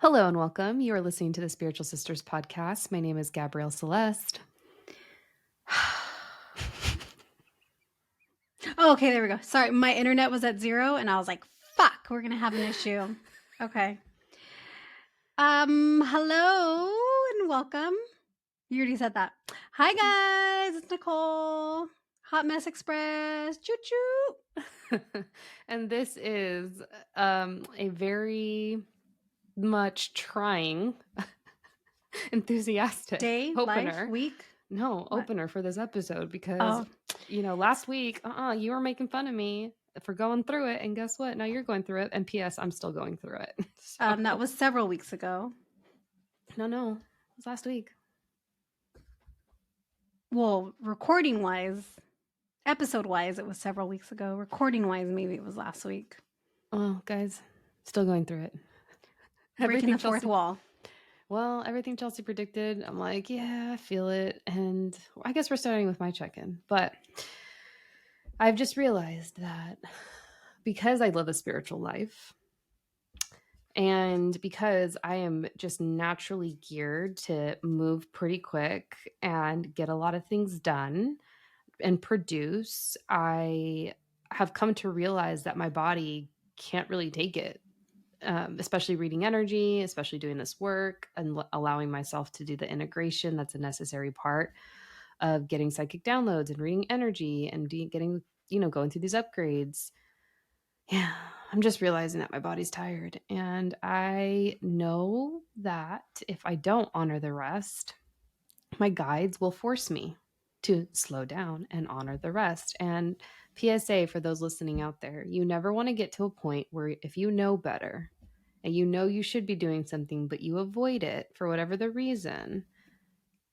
Hello and welcome. You are listening to the Spiritual Sisters podcast. My name is Gabrielle Celeste. Oh, okay, there we go. Sorry, my internet was at 0 and I was like, fuck, we're gonna have an issue. Okay. Hello and welcome. You already said that. Hi guys, it's Nichole. Hot Mess Express. Choo choo. And this is a very much trying, enthusiastic Day, life, opener. week. No, What? opener for this episode because, Oh, last week, you were making fun of me for going through it. And guess what? Now you're going through it. And P.S., I'm still going through it. So, that was several weeks ago. no, it was last week. Well, recording wise, episode wise, it was several weeks ago. Recording wise, maybe it was last week. Oh, guys, still going through it. Breaking the fourth wall. Well, everything Chelsea predicted, I'm like, yeah, I feel it. And I guess we're starting with my check-in. But I've just realized that because I live a spiritual life and because I am just naturally geared to move pretty quick and get a lot of things done and produce, I have come to realize that my body can't really take it. Especially reading energy, especially doing this work and allowing myself to do the integration. That's a necessary part of getting psychic downloads and reading energy and getting, going through these upgrades. Yeah, I'm just realizing that my body's tired. And I know that if I don't honor the rest, my guides will force me to slow down and honor the rest. And PSA for those listening out there, you never want to get to a point where if you know better, and you know you should be doing something, but you avoid it for whatever the reason,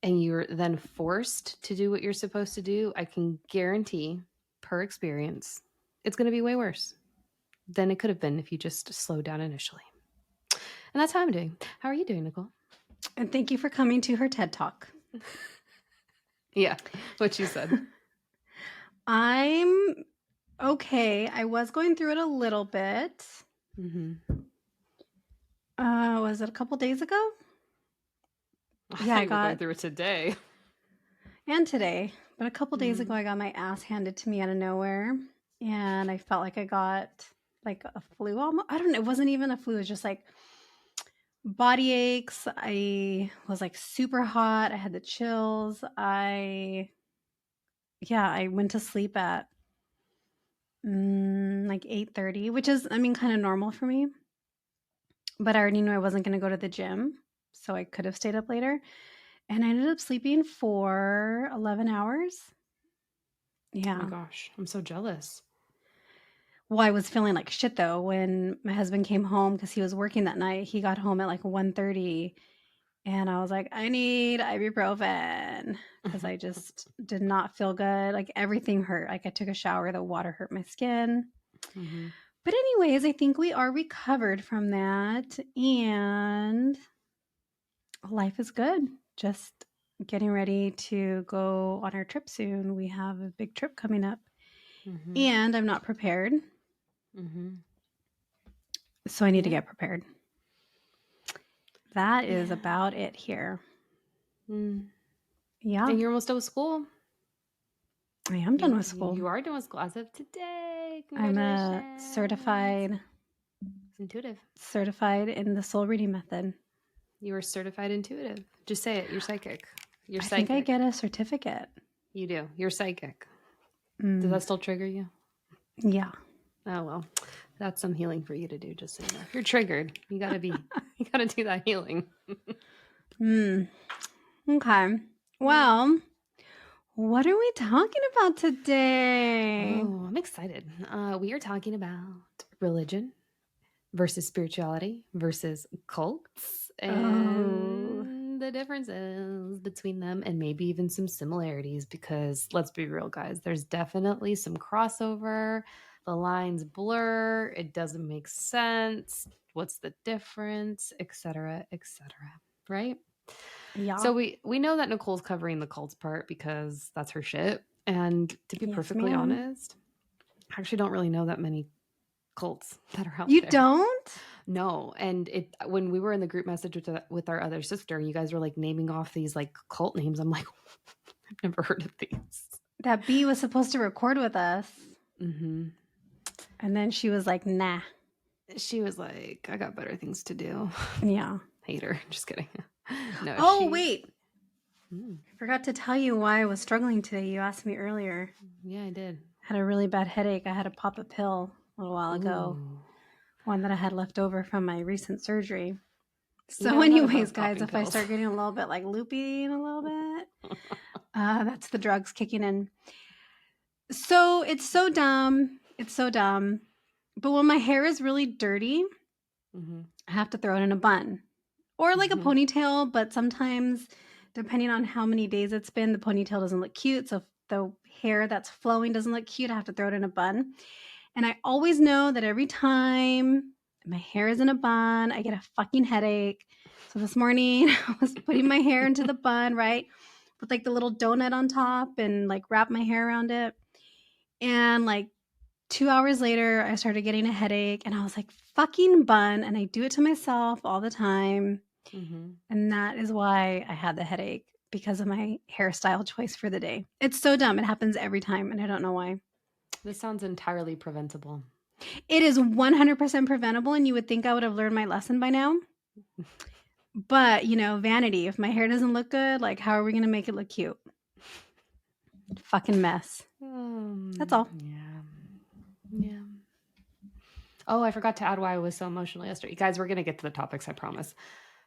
and you're then forced to do what you're supposed to do, I can guarantee, per experience, it's going to be way worse than it could have been if you just slowed down initially. And that's how I'm doing. How are you doing, Nichole? And thank you for coming to her TED Talk. Yeah, what you said. I'm okay. I was going through it a little bit. Mm-hmm. Was it a couple days ago? Yeah, I got going through it today. And today. But a couple days ago, I got my ass handed to me out of nowhere. And I felt like I got like a flu almost. I don't know. It wasn't even a flu. It was just like body aches. I was like super hot. I had the chills. I went to sleep at like 8:30, which is, kind of normal for me. But I already knew I wasn't going to go to the gym, so I could have stayed up later. And I ended up sleeping for 11 hours. Yeah. Oh my gosh, I'm so jealous. Well, I was feeling like shit though when my husband came home because he was working that night. He got home at like 1:30, and I was like, I need ibuprofen because I just did not feel good. Like everything hurt. Like I took a shower, the water hurt my skin. Mm-hmm. But anyways, I think we are recovered from that, and life is good. Just getting ready to go on our trip soon. We have a big trip coming up, and I'm not prepared. So I need to get prepared. That is about it here. Yeah. And you're almost done with school? I am done with school. You are done with school as of today. I'm a certified. It's intuitive. Certified in the soul reading method. You are certified intuitive. Just say it. You're psychic. You're psychic. I think I get a certificate. You do. You're psychic. Does that still trigger you? Yeah. Oh, well, that's some healing for you to do. Just so you know. You're triggered. You got to do that healing. Okay. Well, what are we talking about today? Oh, I'm excited. We are talking about religion versus spirituality versus cults and the differences between them, and maybe even some similarities, because let's be real, guys, there's definitely some crossover. The lines blur. It doesn't make sense. What's the difference, etc., right? Yeah. So we know that Nicole's covering the cults part because that's her shit. And to be perfectly honest, I actually don't really know that many cults that are out there. You don't? No, and when we were in the group message with our other sister, you guys were like naming off these like cult names. I'm like, I've never heard of these. That bee was supposed to record with us. Mm-hmm. And then she was like, nah. She was like, I got better things to do. Yeah. Hate her. Just kidding. No, Oh, wait. I Forgot to tell you why I was struggling today. You asked me earlier. Yeah, I did. Had a really bad headache. I had to pop a pill a little while ago. Ooh. One that I had left over from my recent surgery. You So know, I'm not anyways, above guys, popping if I pills. start getting a little bit like loopy in a little bit, that's the drugs kicking in. So it's so dumb. It's so dumb. But when my hair is really dirty, Mm-hmm. I have to throw it in a bun or like a Mm-hmm. ponytail. But sometimes, depending on how many days it's been, the ponytail doesn't look cute. So if the hair that's flowing doesn't look cute, I have to throw it in a bun. And I always know that every time my hair is in a bun, I get a fucking headache. So this morning I was putting my hair into the bun, right? With like the little donut on top and like wrap my hair around it. And like 2 hours later, I started getting a headache and I was like, fucking bun. And I do it to myself all the time. Mm-hmm. And that is why I had the headache because of my hairstyle choice for the day. It's so dumb. It happens every time and I don't know why. This sounds entirely preventable. It is 100% preventable, and you would think I would have learned my lesson by now. But, vanity. If my hair doesn't look good, like, how are we going to make it look cute? Fucking mess. That's all. Yeah. Oh, I forgot to add why I was so emotional yesterday. Guys, we're going to get to the topics, I promise.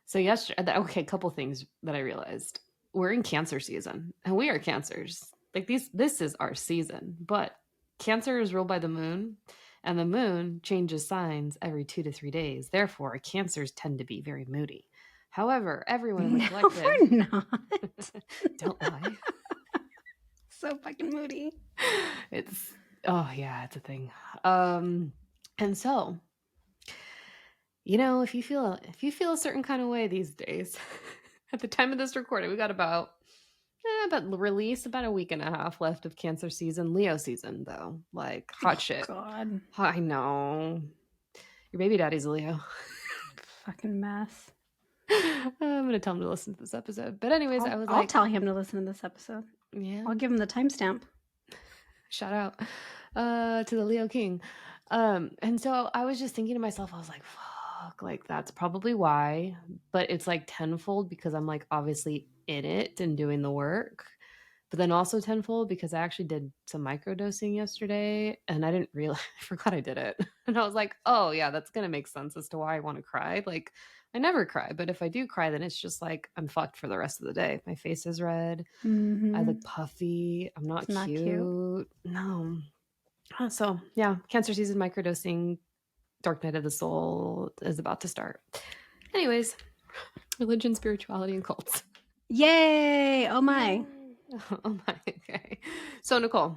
So yesterday, okay, a couple things that I realized. We're in Cancer season, and we are Cancers. Like this is our season, but Cancer is ruled by the moon, and the moon changes signs every 2 to 3 days. Therefore, Cancers tend to be very moody. However, everyone in the No, collective, we're not. don't lie. So fucking moody. It's it's a thing. And so, if you feel a certain kind of way these days, at the time of this recording, we got about release about a week and a half left of Cancer season. Leo season, though, like hot shit. God. I know. Your baby daddy's a Leo. Fucking mess. I'm gonna tell him to listen to this episode. But anyways, I'll tell him to listen to this episode. Yeah. I'll give him the timestamp. Shout out to the Leo King. And so I was just thinking to myself, I was like, fuck, like that's probably why. But it's like tenfold because I'm like obviously in it and doing the work. But then also tenfold because I actually did some microdosing yesterday and I didn't realize, I forgot I did it. And I was like, oh yeah, that's going to make sense as to why I want to cry. Like I never cry, but if I do cry, then it's just like I'm fucked for the rest of the day. My face is red. Mm-hmm. I look puffy. I'm not cute. No. So yeah, Cancer season microdosing, Dark Night of the Soul is about to start. Anyways, religion, spirituality, and cults. Yay! Oh my. Oh my. Okay. So Nichole.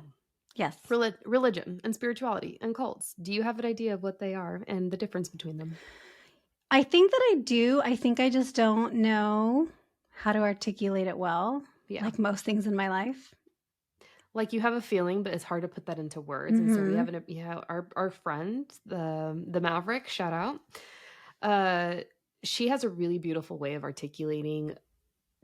Yes. Religion and spirituality and cults. Do you have an idea of what they are and the difference between them? I think that I do. I think I just don't know how to articulate it well. Yeah. Like most things in my life. Like you have a feeling, but it's hard to put that into words. Mm-hmm. And so we have our friend, the Maverick, shout out. She has a really beautiful way of articulating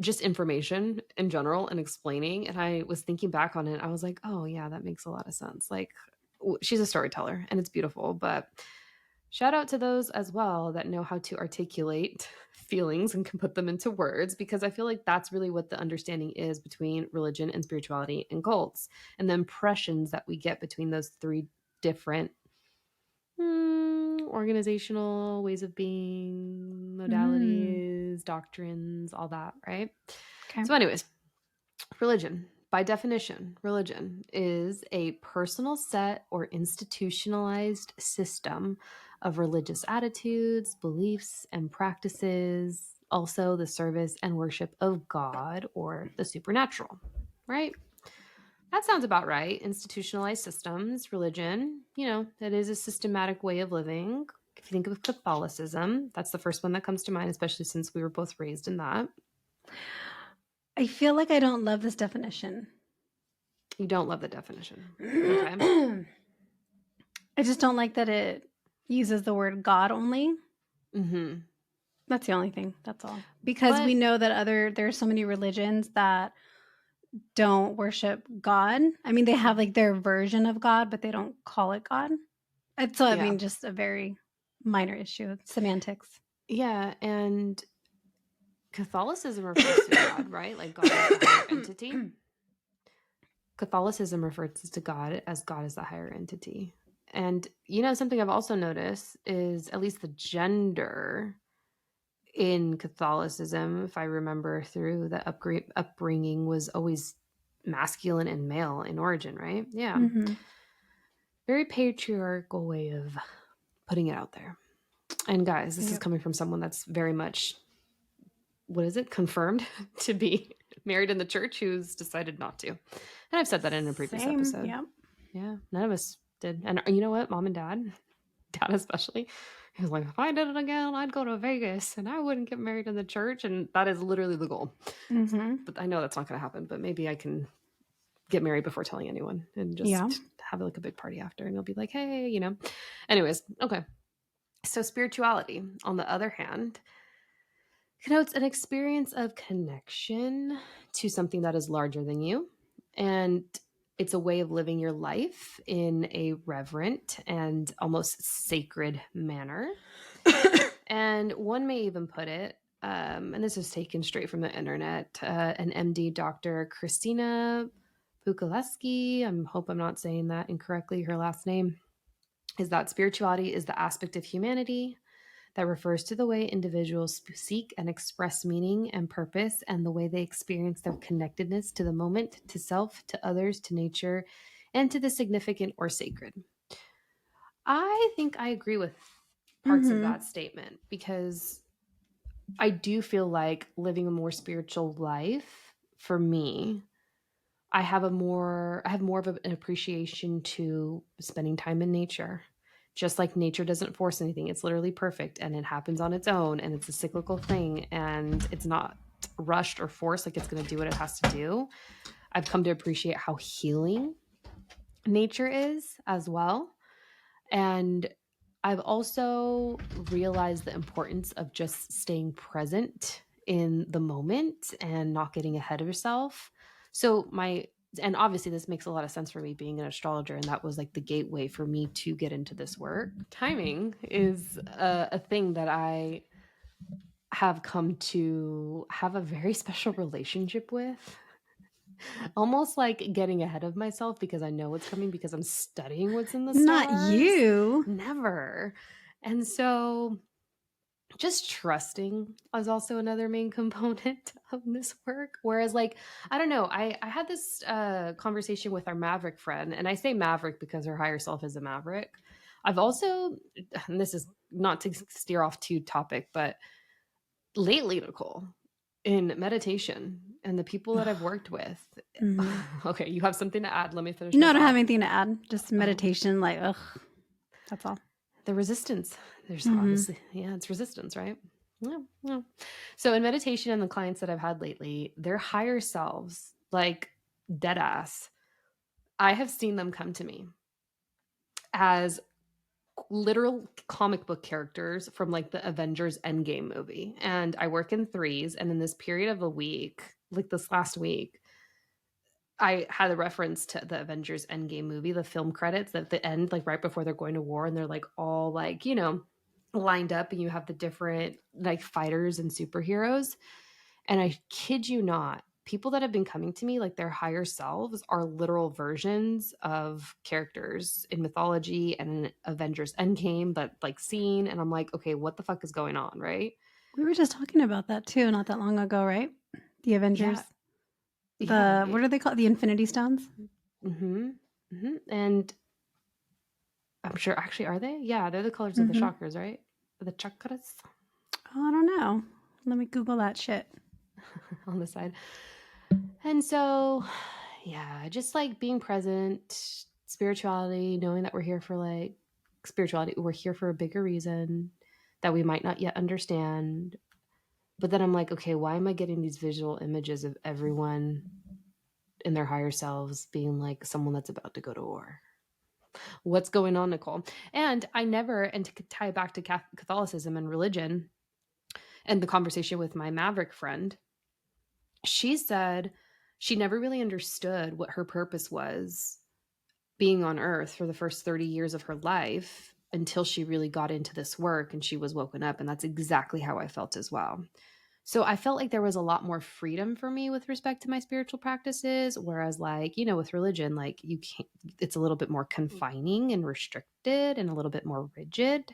just information in general and explaining. And I was thinking back on it. I was like, oh yeah, that makes a lot of sense. Like she's a storyteller and it's beautiful, but shout out to those as well that know how to articulate feelings and can put them into words, because I feel like that's really what the understanding is between religion and spirituality and cults, and the impressions that we get between those three different organizational ways of being, modalities, doctrines, all that, right? Okay. So anyways, religion. By definition, religion is a personal set or institutionalized system of religious attitudes, beliefs, and practices, also the service and worship of God or the supernatural, right? That sounds about right. Institutionalized systems, religion, that is a systematic way of living. If you think of Catholicism, that's the first one that comes to mind, especially since we were both raised in that. I feel like I don't love this definition. You don't love the definition. Okay. I just don't like that it uses the word God only. Mhm. That's the only thing. That's all. Because we But know that there's so many religions that don't worship God. I mean, they have like their version of God, but they don't call it God. It's so I yeah. mean, just a very minor issue. Semantics. Yeah, and Catholicism refers to God, right? Like God is the higher entity. Catholicism refers to God as the higher entity. And something I've also noticed is at least the gender in Catholicism, if I remember through the upbringing, was always masculine and male in origin, right? Yeah. Mhm. Very patriarchal way of putting it out there. And guys, this is Yep. coming from someone that's very much, what is it, confirmed to be married in the church who's decided not to. And I've said that in a previous Same. episode. Yep. Yeah, none of us did. And you know what? Mom and dad especially, he was like, if I did it again, I'd go to Vegas and I wouldn't get married in the church. And that is literally the goal. Mhm. But I know that's not going to happen. But maybe I can get married before telling anyone and Yeah. just have like a big party after. And you'll be like, hey. Anyways, okay. So spirituality, on the other hand, connotes an experience of connection to something that is larger than you. And it's a way of living your life in a reverent and almost sacred manner. And one may even put it, and this is taken straight from the internet, an MD, Dr. Christina Pukaleski, I hope I'm not saying that incorrectly, her last name, is that spirituality is the aspect of humanity that refers to the way individuals seek and express meaning and purpose and the way they experience their connectedness to the moment, to self, to others, to nature, and to the significant or sacred. I think I agree with parts of Mhm. that statement because I do feel like living a more spiritual life for me, I have more of an appreciation to spending time in nature. Just like nature doesn't force anything, it's literally perfect and it happens on its own and it's a cyclical thing and it's not rushed or forced like it's going to do what it has to do. I've come to appreciate how healing nature is as well. And I've also realized the importance of just staying present in the moment and not getting ahead of yourself. So and obviously this makes a lot of sense for me being an astrologer, and that was like the gateway for me to get into this work. Timing is a thing that I have come to have a very special relationship with, almost like getting ahead of myself because I know what's coming because I'm studying what's in the Not stars. you. Never. And so just trusting is also another main component of this work. Whereas, like, I don't know, I had this conversation with our Maverick friend, and I say Maverick because her higher self is a Maverick. I've also, and this is not to steer off too topic, but lately, Nichole, in meditation and the people that I've worked with, Mhm. okay, you have something to add. Let me finish my No, I don't have thought. anything to add. Just Oh, meditation, like, ugh. That's all. the resistance. There's Mhm. obviously, yeah, it's resistance, right? Yeah, yeah. So in meditation and the clients that I've had lately, their higher selves, like dead ass, I have seen them come to me as literal comic book characters from like the Avengers Endgame movie. And I work in threes. And in this period of a week, like this last week, I had a reference to the Avengers Endgame movie, the film credits at the end, like right before they're going to war, and they're like all like, lined up, and you have the different like fighters and superheroes. And I kid you not, people that have been coming to me, like their higher selves, are literal versions of characters in mythology and in Avengers Endgame, but like seen. And I'm like, okay, what the fuck is going on, right? We were just talking about that too not that long ago, right? The Yeah, Avengers. yeah, What right. are they called? The Infinity Stones? Mm-hmm. Mm-hmm. And I'm sure, actually, are they? Yeah, they're the colors of the Mhm. chakras, right? The chakras Oh, I don't know. Let me Google that shit. on the side. And so, yeah, just like being present, spirituality, knowing that we're here for like spirituality, we're here for a bigger reason that we might not yet understand. But then I'm like, okay, why am I getting these visual images of everyone in their higher selves being like someone that's about to go to war? What's going on, Nichole? And I never, and to tie it back to Catholicism and religion and the conversation with my Maverick friend, she said she never really understood what her purpose was being on earth for the first 30 years of her life until she really got into this work and she was woken up. And that's exactly how I felt as well. So I felt like there was a lot more freedom for me with respect to my spiritual practices. Whereas, like, with religion, like, you can't, it's a little bit more confining and restricted and a little bit more rigid.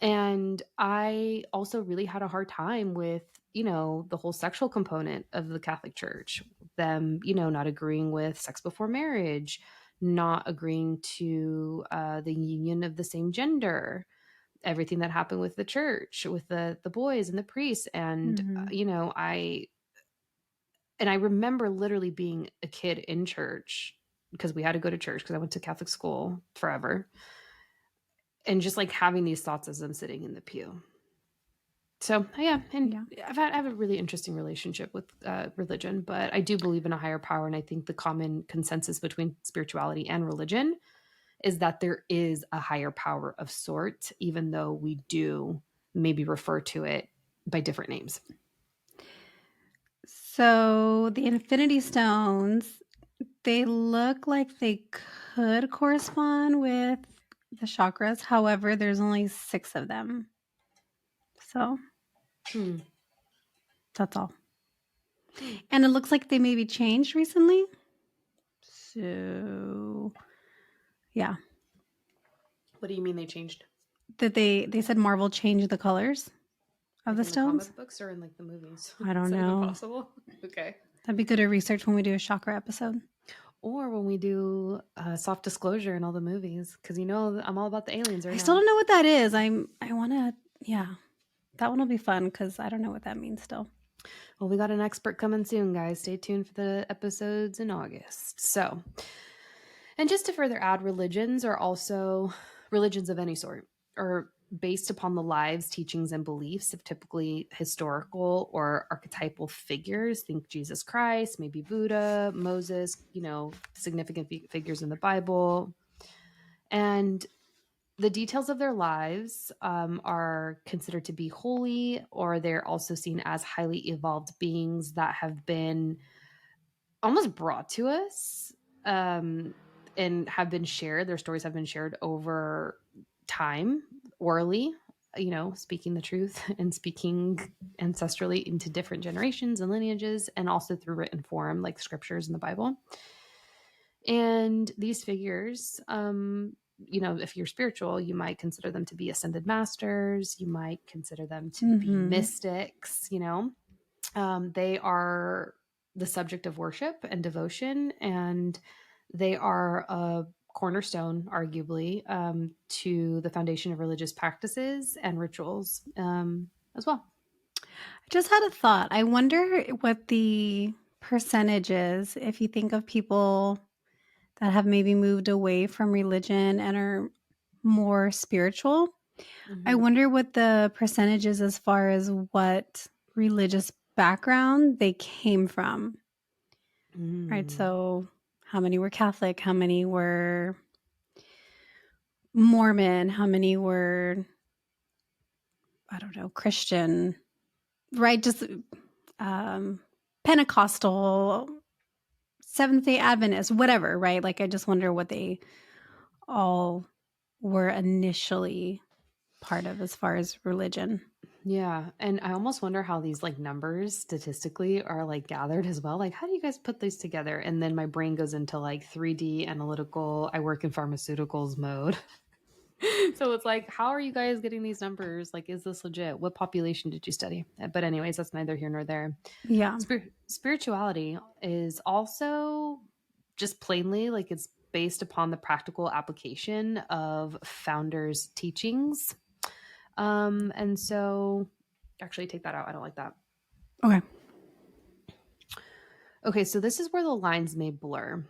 And I also really had a hard time with, the whole sexual component of the Catholic Church, them, not agreeing with sex before marriage, not agreeing to the union of the same gender, everything that happened with the church, with the boys and the priests. And, Mhm. I remember literally being a kid in church because we had to go to church because I went to Catholic school forever. And just like having these thoughts as I'm sitting in the pew. So yeah, and Yeah. I have a really interesting relationship with religion, but I do believe in a higher power, and I think the common consensus between spirituality and religion is that there is a higher power of sort, even though we do maybe refer to it by different names. So the Infinity Stones, they look like they could correspond with the chakras. However, there's only 6 of them. So Hmm. that's all. Hmm. And it looks like they maybe changed recently. So yeah, What do you mean they changed? that they said Marvel changed the colors of Like the in the stones. comic books or in like the movies? I Is don't that even know. possible? Okay. That'd be good to research when we do a chakra episode. Or when we do soft disclosure in all the movies, because I'm all about the aliens I right still now. don't know what that is. I want to, yeah, that one will be fun because I don't know what that means still. Well, we got an expert coming soon, guys. Stay tuned for the episodes in August. So, and just to further add, religions of any sort are based upon the lives, teachings, and beliefs of typically historical or archetypal figures. Think Jesus Christ, maybe Buddha, Moses, significant figures in the Bible. And the details of their lives are considered to be holy, or they're also seen as highly evolved beings that have been almost brought to us, and have been shared. Their stories have been shared over time, orally, speaking the truth and speaking ancestrally into different generations and lineages, and also through written form, like scriptures in the Bible. And these figures, if you're spiritual, you might consider them to be ascended masters. You might consider them to be Mm-hmm. mystics. They are the subject of worship and devotion, and they are a cornerstone, arguably, to the foundation of religious practices and rituals as well. I just had a thought. I wonder what the percentage is if you think of people that have maybe moved away from religion and are more spiritual. I Mm-hmm. wonder what the percentage is as far as what religious background they came from. Right? Mm. So, how many were Catholic? How many were Mormon? How many were, I don't know, Christian? Right? Just Pentecostal, Seventh day Adventist, whatever, right? Like, I just wonder what they all were initially part of as far as religion. Yeah, and I almost wonder how these like numbers statistically are like gathered as well. Like, how do you guys put these together? And then my brain goes into like 3D analytical, I work in pharmaceuticals mode. So it's like, how are you guys getting these numbers? Like, is this legit? What population did you study? But anyways, that's neither here nor there. Yeah. Spirituality is also just plainly like it's based upon the practical application of founders' teachings. And so actually take that out. I don't like that. Okay. Okay, so this is where the lines may blur.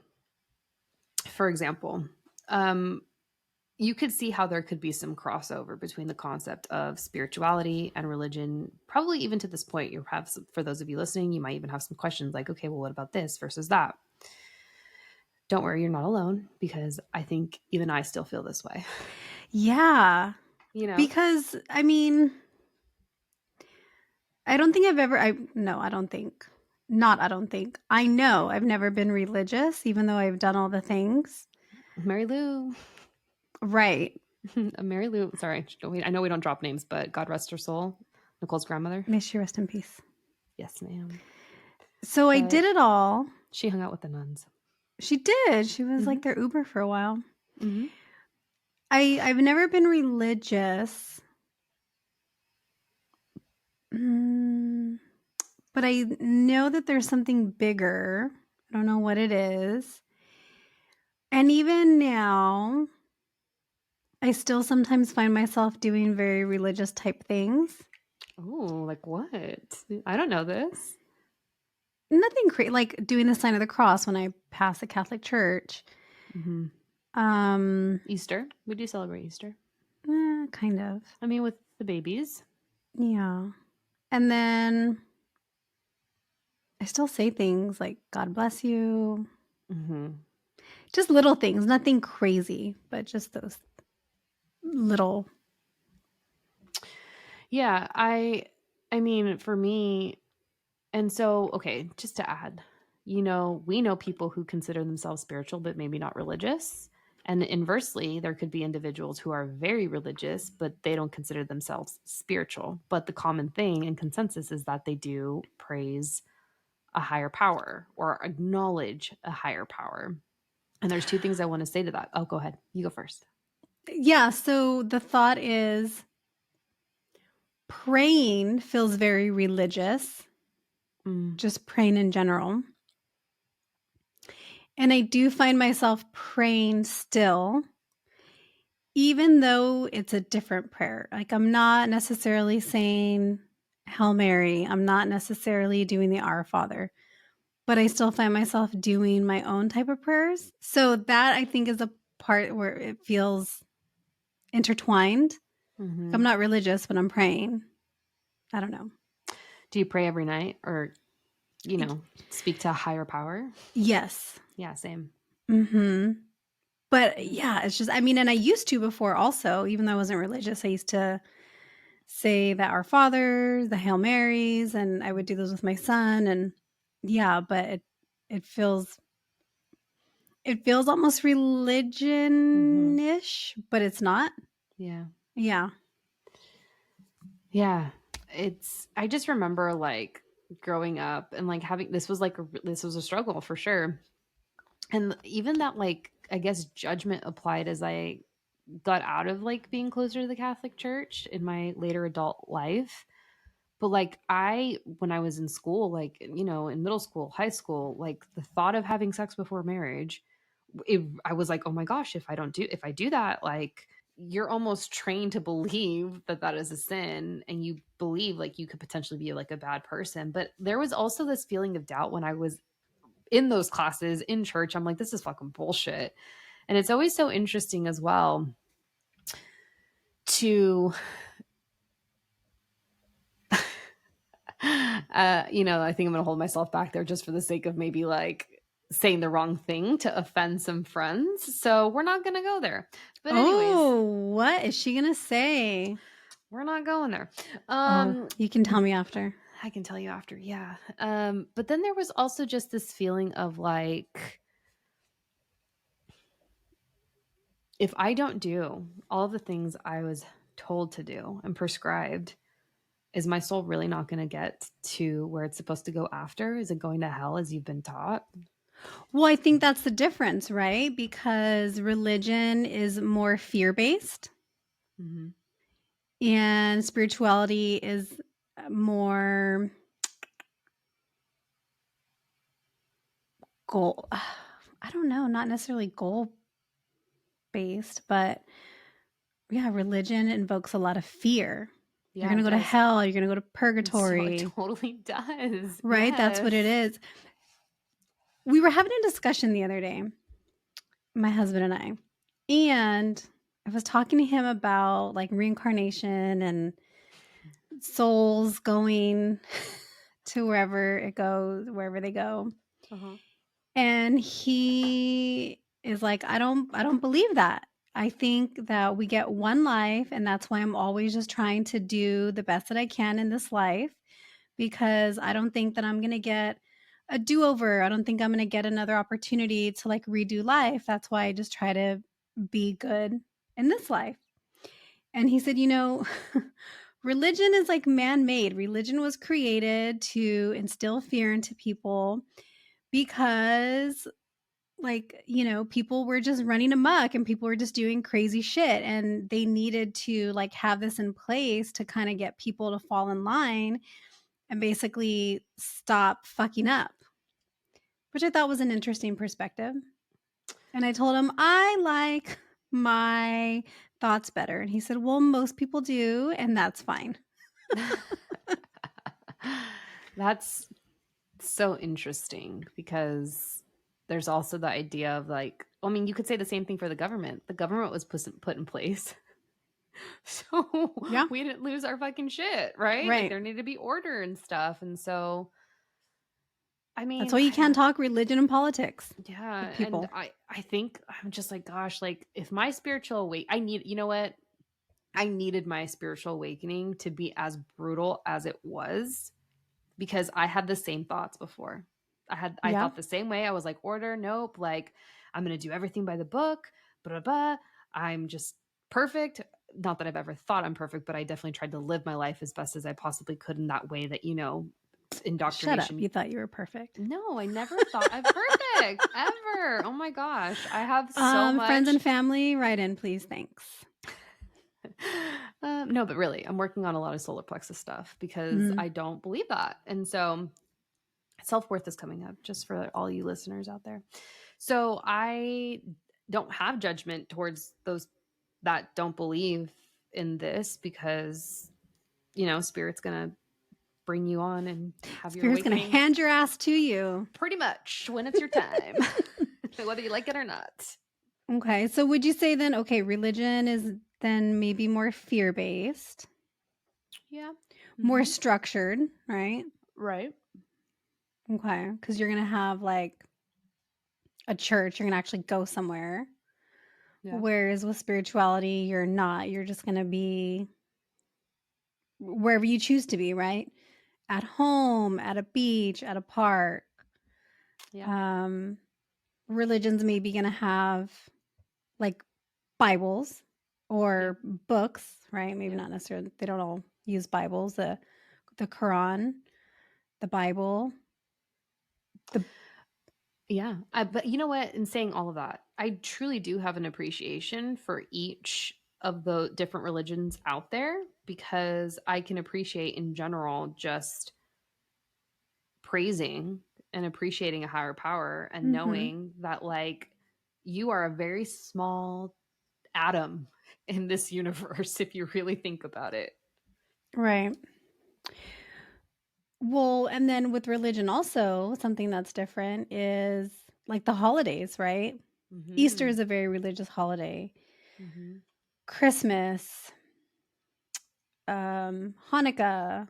For example, um, you could see how there could be some crossover between the concept of spirituality and religion. Probably even to this point, you have some, for those of you listening, you might even have some questions like, okay, well, what about this versus that? don't worry, you're not alone, because I think even I still feel this way. Yeah. You know? Because, I mean, I don't think I've ever no, I don't think. Not I don't think. I know I've never been religious, even though I've done all the things. Mary Lou. Right. Mary Lou, sorry, I know we don't drop names, but God rest her soul. Nicole's grandmother. May she rest in peace. Yes, ma'am. So I But did it all. she hung out with the nuns. She did. She was Mhm. like their Uber for a while. Mhm. I've never been religious. Mm, but I know that there's something bigger. I don't know what it is. And even now, I still sometimes find myself doing very religious type things. Oh, like what? I don't know this. Nothing crazy, like doing the sign of the cross when I pass a Catholic church. Mhm. Um, Easter. We do celebrate Easter. kind of. I mean, with the babies. Yeah. And then I still say things like God bless you. Mhm. Just little things, nothing crazy, but just those little. Yeah, I mean, for me, and so, okay, just to add, we know people who consider themselves spiritual but maybe not religious. And inversely, there could be individuals who are very religious, but they don't consider themselves spiritual. But the common thing and consensus is that they do praise a higher power or acknowledge a higher power. And there's two things I want to say to that. Oh, go ahead. You go first. Yeah, so the thought is praying feels very religious, Mm, just praying in general. And I do find myself praying still, even though it's a different prayer. Like I'm not necessarily saying Hail Mary, I'm not necessarily doing the Our Father, but I still find myself doing my own type of prayers. So that I think is a part where it feels intertwined. Like I'm hmm. not religious, but I'm praying. I don't know. Do you pray every night or, Y- speak to a higher power? Yes. Yeah, same. Mm-hmm. But Yeah. yeah, it's just, I mean, and I used to before also, even though I wasn't religious, I used to say that Our Fathers, the Hail Marys, and I would do those with my son. And yeah, but it feels it feels almost Hmm. religion-ish, but it's not. Yeah. Yeah. Yeah. I just remember like growing up and like having, this was a struggle for sure. And even that, like, I guess judgment applied as I got out of like being closer to the Catholic Church in my later adult life. But like when I was in school, like, in middle school, high school, like the thought of having sex before marriage, I was like, oh my gosh, if I do that, like you're almost trained to believe that that is a sin, and you believe like you could potentially be like a bad person. But there was also this feeling of doubt when I was in those classes in church. I'm like, this is fucking bullshit. And it's always so interesting as well to I think I'm gonna hold myself back there just for the sake of maybe like saying the wrong thing to offend some friends. So we're not gonna go there. But anyways, Oh, what is she gonna say? we're not going there. Oh, Um you can tell me after. I can tell you after, yeah. But then there was also just this feeling of like, if I don't do all the things I was told to do and prescribed, is my soul really not going to get to where it's supposed to go after? Is it going to hell as you've been taught? Well, I think that's the difference, right? Because religion is more fear-based Hmm. and spirituality is more goal I don't know, not necessarily goal based, but yeah, religion invokes a lot of fear. You're Yeah, going to it go to does. hell, you're going to go to And so it purgatory, totally does. right? That's what it Yes. is. We were having a discussion the other day, my husband and and I was talking to him about like reincarnation and souls going to wherever it goes, wherever they go. Uh-huh. And he is like, I don't believe that. I think that we get one life, and that's why I'm always just trying to do the best that I can in this life, because I don't think that I'm gonna get a do-over. I don't think I'm gonna get another opportunity to, like, redo life. That's why I just try to be good in this life. And he said, religion is, like, man-made. Religion was created to instill fear into people because, like, people were just running amok and people were just doing crazy shit, and they needed to, like, have this in place to kinda get people to fall in line and basically stop fucking up, which I thought was an interesting perspective. And I told him, "I like my thoughts better." And he said, "Well, most people do, and that's fine." That's so interesting because there's also the idea of like, I mean, you could say the same thing for the government. The government was put in place so Yeah, we didn't lose our fucking shit, right? Like right. there needed to be order and stuff. And so, I That's mean, why you can't talk religion and politics with yeah, and people. I think I'm just like, gosh, like if my spiritual awake, I need, you know what? I needed my spiritual awakening to be as brutal as it was because I had the same thoughts before. I Yeah, thought the same way. I was like, order, nope, like I'm gonna do everything by the book, blah blah. I'm just perfect. Not that I've ever thought I'm perfect, but I definitely tried to live my life as best as I possibly could in that way that, shut up. indoctrination. You thought you were perfect. No, I never thought I'm perfect ever. Oh my gosh. I have so Friends much. and family, write in, please. Thanks. No, but really, I'm working on a lot of solar plexus stuff because Mhm. I don't believe that. And so self worth is coming up just for all you listeners out there. So I don't have judgment towards those that don't believe in this because, Spirit's going to bring you on and have your Spirit's gonna awakening hand your ass to you. pretty much when it's your time, whether you like it or not. Okay, so would you say then, okay, religion is then maybe more fear-based, Yeah. more Hmm. structured, right? Right. Okay, because 'cause you're gonna have, like, a church, you're gonna actually go somewhere, Yeah. whereas with spirituality, you're not, you're just gonna be wherever you choose to be, right? At home, at a beach, at a park. Yeah. Um, Religion's maybe gonna have, like, Bibles Yep. or books, right? Maybe Yep. not necessarily, they don't all use Bibles, the Quran, the Bible, the Yeah. But you know what? In saying all of that, I truly do have an appreciation for each of the different religions out there because I can appreciate in general just praising and appreciating a higher power and Mhm. knowing that, like, you are a very small atom in this universe if you really think about it. Right. Well, and then with religion also, something that's different is, like, the holidays, right? Easter Hmm. is a very religious holiday. Hmm. Christmas, Hanukkah,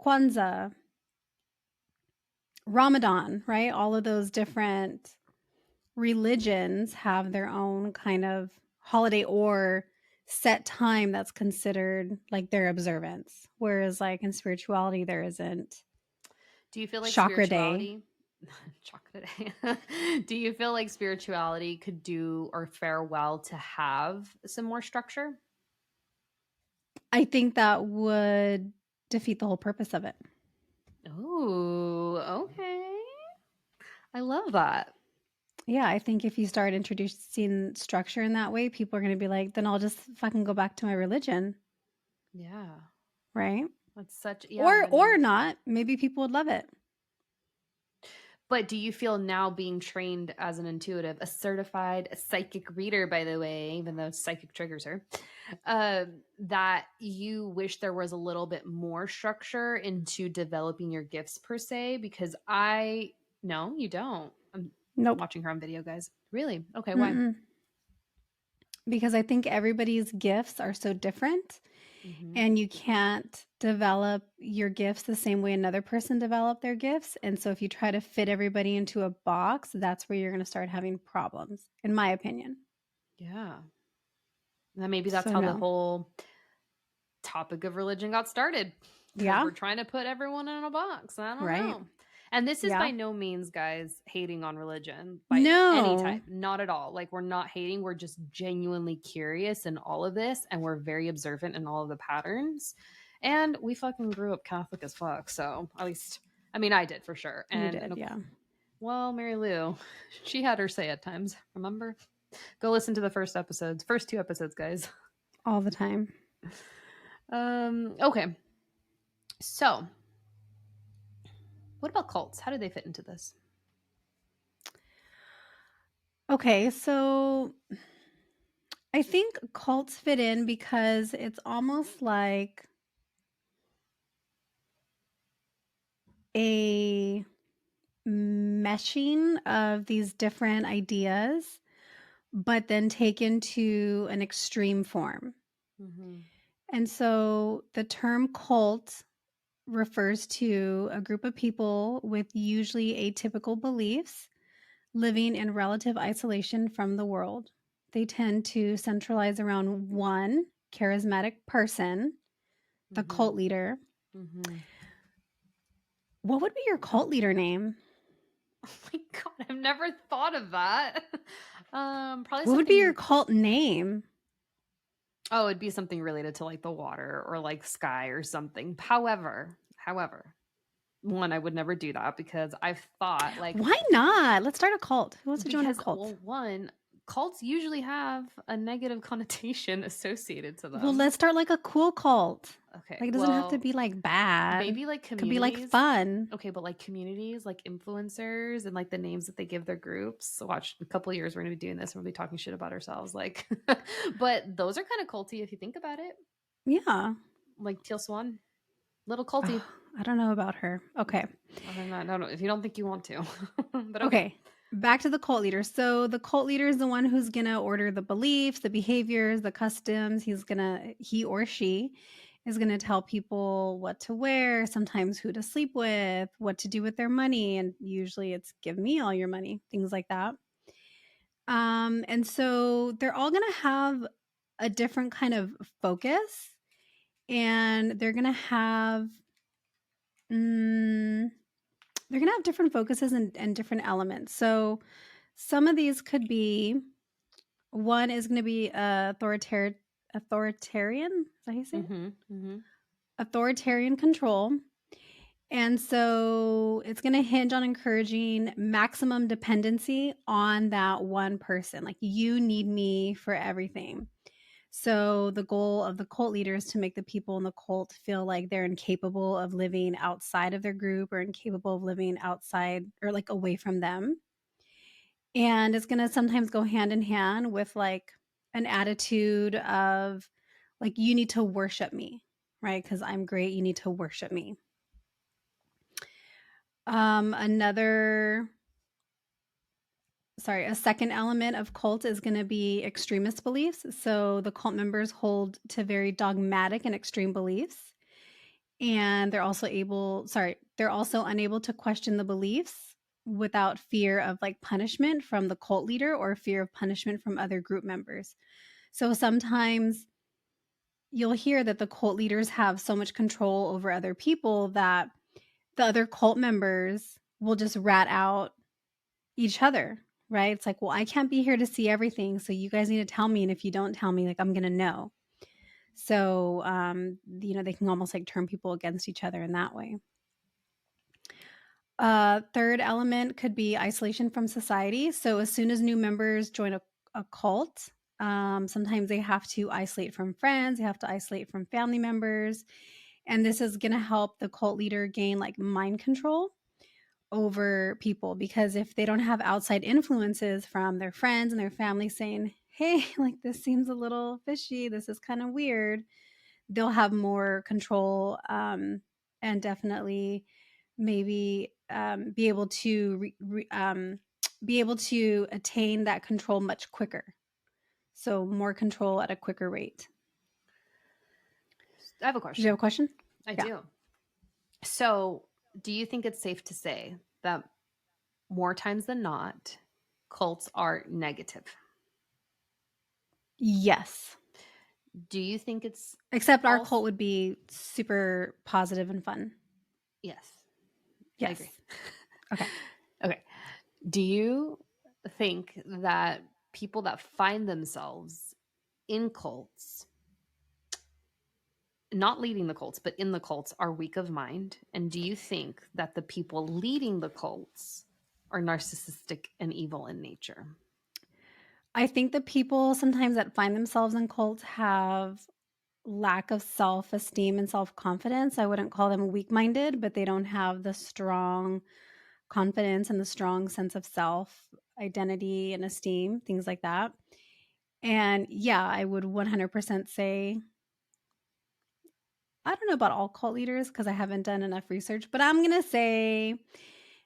Kwanzaa, Ramadan, right? All of those different religions have their own kind of holiday or set time that's considered like their observance. Whereas, like, in spirituality, there isn't Do you feel like chakra day. spirituality chocolate do you feel like spirituality could do or fare well to have some more structure? I think that would defeat the whole purpose of it. Oh, okay. I love that. Yeah, I think if you start introducing structure in that way, people are going to be like, then I'll just fucking go back to my religion, Yeah. right? That's such, yeah, Or when not. Maybe people would love it. but do you feel now being trained as an intuitive, a certified psychic reader, by the way, even though psychic triggers her, that you wish there was a little bit more structure into developing your gifts per se? Because no, you don't. I'm Nope. watching her on video, guys. Really? Okay, why? Mm-mm. Because I think everybody's gifts are so different. Mhm. and you can't develop your gifts the same way another person developed their gifts. And so if you try to fit everybody into a box, that's where you're going to start having problems, in my opinion. Yeah. And maybe that's So how the no. whole topic of religion got started, because Yeah, we're trying to put everyone in a box. I don't right. know. And this is Yeah. by no means, guys, hating on religion by any No, type. Not at all. Like, we're not hating. We're just genuinely curious in all of this. And we're very observant in all of the patterns. And we fucking grew up Catholic as fuck. So, at least, I mean, I did for sure. you And, did. Yeah. well, Mary Lou, she had her say at times. Remember? Go listen to the first 2 episodes, guys. All the time. Okay. So, what about cults? How do they fit into this? Okay. So I think cults fit in because it's almost like a meshing of these different ideas, but then taken to an extreme form. Mhm. And so the term cult refers to a group of people with usually atypical beliefs living in relative isolation from the world. They tend to centralize around one charismatic person, the cult Mhm. leader. Mhm. What would be your cult leader name? Oh my god, I've never thought of that. Probably What would be your something. cult name? Oh, it'd be something related to like the water or like sky or something. However, one, I would never do that because I've thought like, Why not? Let's start a cult. Who wants to join our because, cult? well, one, cults usually have a negative connotation associated to Well, them. let's start like a cool cult. Okay, Like it doesn't have to well, be like bad. maybe like It could be like communities. fun. Okay, but like communities, like influencers and like the names that they give their groups. So watch, in a couple of years, we're gonna be doing this and we'll be talking shit about ourselves. Like, but those are kind of culty if you think about it. Yeah. Like Teal Swan, little Ugh, culty. I don't know about her. Okay. Other than that, no, if you don't think you want to, but okay. Okay. Back to the cult leader. So the cult leader is the one who's going to order the beliefs, the behaviors, the customs. He or she is going to tell people what to wear, sometimes who to sleep with, what to do with their money. And usually it's give me all your money, things like that. And so they're all going to have a different kind of focus, and mm, they're gonna have different focuses and different elements. So some of these could be, one is going to be authoritarian. Is that how you say it? Mm-hmm. Mm-hmm. Authoritarian control. And so it's going to hinge on encouraging maximum dependency on that one person. Like, you need me for everything. So the goal of the cult leader is to make the people in the cult feel like they're incapable of living outside of their group or incapable of living outside or like away from them. And it's going to sometimes go hand in hand with like an attitude of like, you need to worship me, right? Because I'm great. You need to worship me. Another Sorry, a second element of cult is going to be extremist beliefs. So the cult members hold to very dogmatic and extreme beliefs. And they're also unable to question the beliefs without fear of like punishment from the cult leader or fear of punishment from other group members. So sometimes you'll hear that the cult leaders have so much control over other people that the other cult members will just rat out each other, right? It's like, well, I can't be here to see everything, so you guys need to tell me, and if you don't tell me, like, I'm gonna know. So, they can almost like turn people against each other in that way. Third element could be isolation from society. So as soon as new members join a cult, sometimes they have to isolate from friends, they have to isolate from family members, and this is going to help the cult leader gain like mind control over people, because if they don't have outside influences from their friends and their family saying, hey, like, this seems a little fishy, this is kind of weird, they'll have more control, and definitely maybe be able to attain that control much quicker. So more control at a quicker rate. I have a Did you have question. a question? I Yeah. do. So, do you think it's safe to say that more times than not, cults are negative? Yes. Do you think it's Except our also cult would be super positive and fun. yes, I agree. Yes. Okay. Okay. Do you think that people that find themselves in cults, not leading the cults, but in the cults, are weak of mind? And do you think that the people leading the cults are narcissistic and evil in nature? I think the people sometimes that find themselves in cults have lack of self-esteem and self-confidence. I wouldn't call them weak-minded, but they don't have the strong confidence and the strong sense of self, identity and esteem, things like that. And yeah, I would 100% say I don't know about all cult leaders because I haven't done enough research, but I'm going to say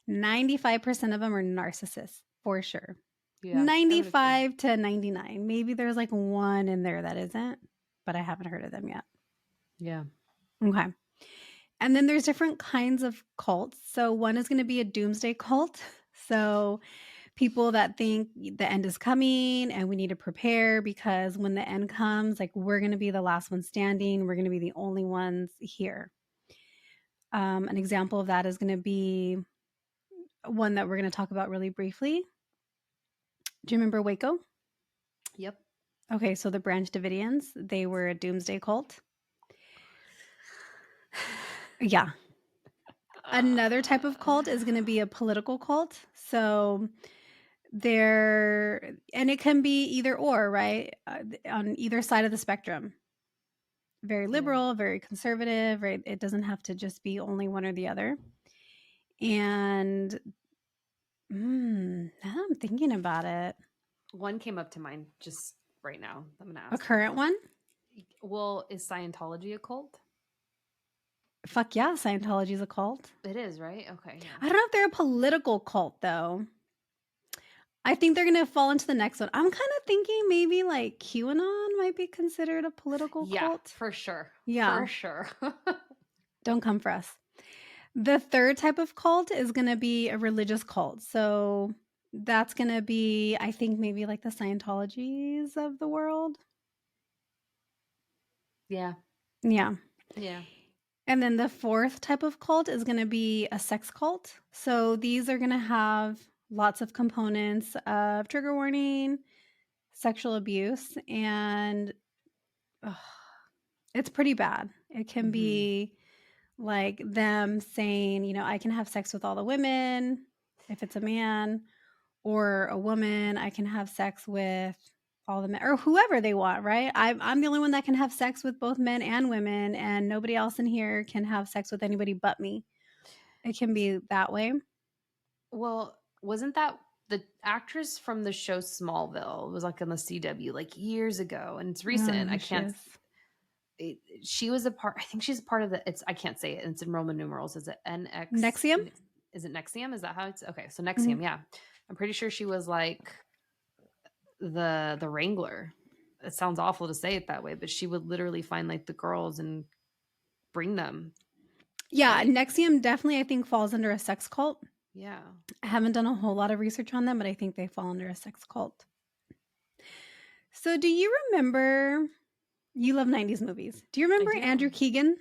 95% of them are narcissists for sure. Yeah, I would agree. 95 to 99. Maybe there's like one in there that isn't, but I haven't heard of them yet. Yeah. Okay. And then there's different kinds of cults. So one is going to be a doomsday cult. So people that think the end is coming and we need to prepare because when the end comes, like we're going to be the last one standing. We're going to be the only ones here. An example of that is going to be one that we're going to talk about really briefly. Do you remember Waco? Yep. Okay, so the Branch Davidians, they were a doomsday cult. Yeah. Another type of cult is going to be a political cult. So and it can be either or, right? On either side of the spectrum. Very Yeah. liberal, very conservative, right? It doesn't have to just be only one or the other. And now I'm thinking about it. One came up to mind just right now. I'm going to A ask you current about. one? Well, is Scientology a cult? Fuck yeah, Scientology is a cult. It is, right? Okay, yeah. I don't know if they're a political cult though. I think they're gonna fall into the next one. I'm kind of thinking maybe like QAnon might be considered a political Yeah, cult. for sure. Yeah, For sure. don't come for us. The third type of cult is gonna be a religious cult. So that's gonna be, I think, maybe like the Scientologies of the world. Yeah. Yeah. Yeah. And then the fourth type of cult is going to be a sex cult. So these are going to have lots of components of trigger warning, sexual abuse, and ugh, it's pretty bad. It can Mm-hmm. be like them saying, I can have sex with all the women if it's a man, or a woman, I can have sex with all the men or whoever they want, right? I'm the only one that can have sex with both men and women, and nobody else in here can have sex with anybody but me. It can be that way. Well, wasn't that the actress from the show Smallville was like on the CW like years ago, and it's I don't know recent. I who she can't. is. She was a part. I think she's a part of the. It's I can't say it. It's in Roman numerals. Is it NX? Nexium? Is it Nexium? Is that how it's okay? So Mhm. Nexium, yeah. I'm pretty sure she was like the wrangler. It sounds awful to say it that way, but she would literally find like the girls and bring them, Yeah, right? Nexium definitely, I think, falls under a sex cult. Yeah. I haven't done a whole lot of research on them, but I think they fall under a sex cult. So, do you remember? You love 90s movies. Do you I remember do. Andrew Keegan?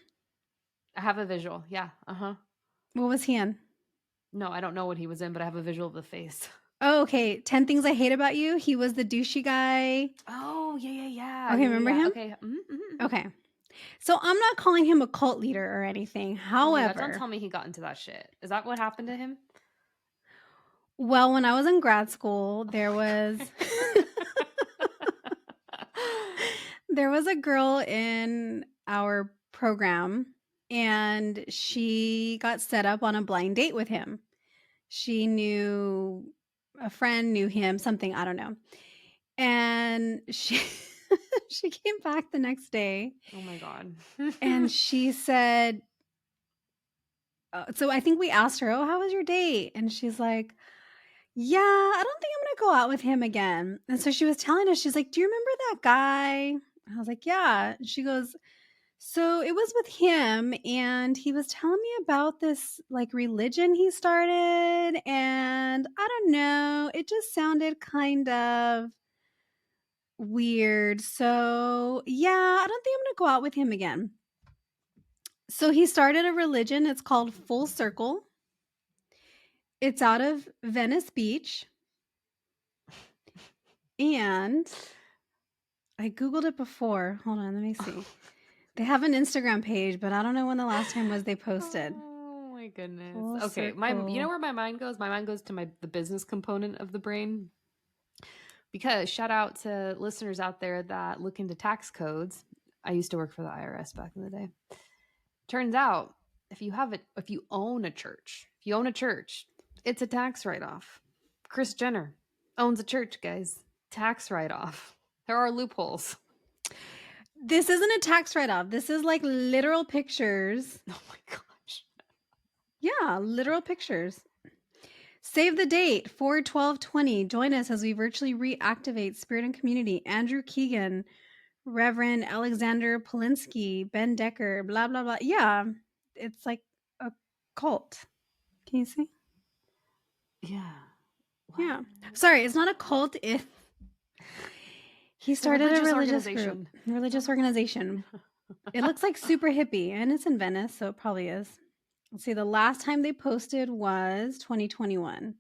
I have a visual. Yeah. Uh-huh. What was he in? No, I don't know what he was in, but I have a visual of the face. Oh, okay. 10 Things I Hate About You. He was the douchey guy. Oh, yeah, yeah, yeah. Okay, Yeah, yeah, remember yeah. him? Okay. Okay. So I'm not calling him a cult leader or anything. Oh my God, don't However, tell me he got into that shit. Is that what happened to him? well, when I was in grad school, Oh there my was God. there was a girl in our program and she got set up on a blind date with him. She knew a friend knew him, something, I don't know. And she she came back the next day Oh my God. and she said, so I think we asked her, "Oh, how was your date?" And she's like, "Yeah, I don't think I'm gonna go out with him again." And so she was telling us, she's like, "Do you remember that guy?" I was like, "Yeah." And she goes, So it was with him, and he was telling me about this like religion he started, and I don't know, it just sounded kind of weird. So yeah, I don't think I'm gonna go out with him again. So he started a religion. It's called Full Circle. It's out of Venice Beach, and I Googled it before. Hold on, let me see. They have an Instagram page, but I don't know when the last time was they posted. Oh my goodness. Full Okay, you know Circle. where my mind goes? My mind goes to the business component of the brain. Because shout out to listeners out there that look into tax codes. I used to work for the IRS back in the day. Turns out if you own a church, it's a tax write-off. Kris Jenner owns a church, guys. Tax write-off. There are loopholes. This isn't a tax write-off. This is like literal pictures. Oh my gosh. Yeah, literal pictures. Save the date, 4/12/20. Join us as we virtually reactivate Spirit and Community. Andrew Keegan, Reverend Alexander Polinsky, Ben Decker, blah, blah, blah. Yeah, it's like a cult. Can you see? Yeah. What? Yeah. Sorry, it's not a cult. He started a religious organization. It looks like super hippie, and it's in Venice, so it probably is. Let's see, the last time they posted was 2021.